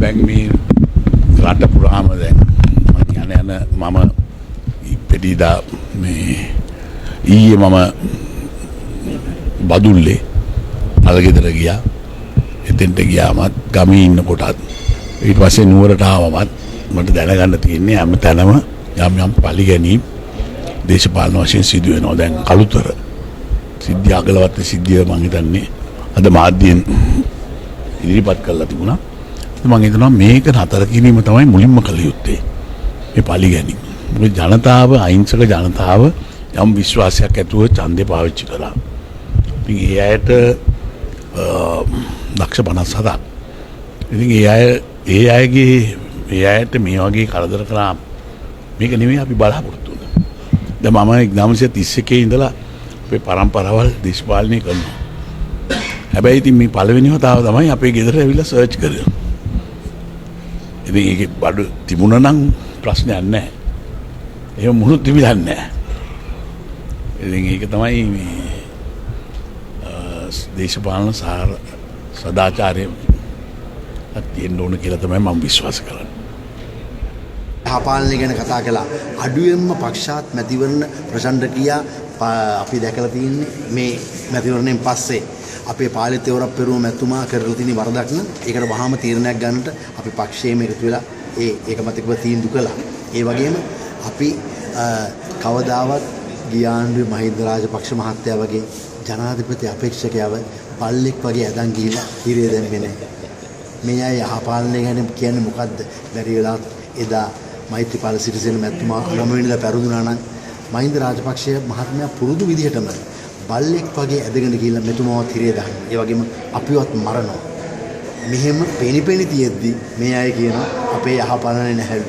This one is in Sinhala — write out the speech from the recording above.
දැන් මේ රට පුරාම දැන් යන මම ඉපදිලා මේ ඊයේ මම බදුල්ලේ අලගෙදර ගියා. එතෙන්ට ගියාමත් ගමේ ඉන්න කොටත් ඊට පස්සේ නුවරට ආවමත් මට දැනගන්න තියෙන්නේ හැම තැනම යම් පරිගැනීම් දේශපාලන වශයෙන් සිදු වෙනවා. දැන් කළුතර සිද්ධිය අගලවත්ත සිද්ධිය මම හිතන්නේ අද මාධ්‍යයෙන් ඉදිරිපත් කරලා තිබුණා. මම හිතනවා මේක නතර කිරීම තමයි මුලින්ම කළ යුත්තේ. මේ පරිගැනීම්. මොකද ජනතාව අහිංසක ජනතාව යම් විශ්වාසයක් ඇතුව ඡන්දේ පාවිච්චි කළා. ඉතින් ඒ අයට ලක්ෂ 57ක්. ඉතින් ඒ අයට මේ වගේ කරදර කළා මේක නෙමෙයි අපි බලාපොරොත්තු වෙන්නේ. දැන් මම 1931 ඉඳලා අපේ පරම්පරාවල් දේශපාලනය කරනවා. හැබැයි ඉතින් මේ පළවෙනි වතාව තමයි අපේ ගෙදර ඇවිල්ලා සර්ච් කරේ. ඉතින් ඒකේ බඩු තිබුණා නම් ප්‍රශ්නයක් නැහැ. එහෙම මුණු තිබිලා නැහැ. ඉතින් ඒක තමයි මේ දේශපාලන සදාචාරය තියෙන්න ඕන කියලා තමයි මම විශ්වාස කරන්නේ. යහපාලනය ගැන කතා කළා. අඩුවෙන්ම පක්ෂාත් මැතිවරණ ප්‍රචණ්ඩ ක්‍රියා අපි දැකලා තියෙන්නේ මේ මැතිවරණයෙන් පස්සේ. අපේ පාලිතවරක් පෙරුම මැතිතුමා කරලා තියෙන වරදක් නම් ඒකට වහාම තීරණයක් ගන්නට අපි පක්ෂයේම එකතු වෙලා ඒකමතිකව තීන්දුව කළා. ඒ වගේම අපි කවදාවත් ගියාන්දුවේ මහින්ද රාජපක්ෂ මහත්තයා වගේ ජනාධිපති අපේක්ෂකයව පල්ලෙක් වගේ ඇදන් ගිහිල්ලා හිරේ දැම්මේ නැහැ. මේ අය යහපාලනය ගැන කියන්නේ මොකද්ද? බැරි වෙලා එදා මෛත්‍රීපාල සිරිසේන මැතිතුමා 9 වෙනිදා පැරදුනා නම් මහින්ද රාජපක්ෂ මහත්මයා පුරුදු විදිහටම බල්ලෙක් වගේ ඇදගෙන ගිහිල්ලා මෙතුමාවත් හිරේ දානවා. ඒ වගේම අපිවත් මරනවා. මෙහෙම පෙනි තියෙද්දි මේ අය කියන අපේ යහපාලනය නැහැලු.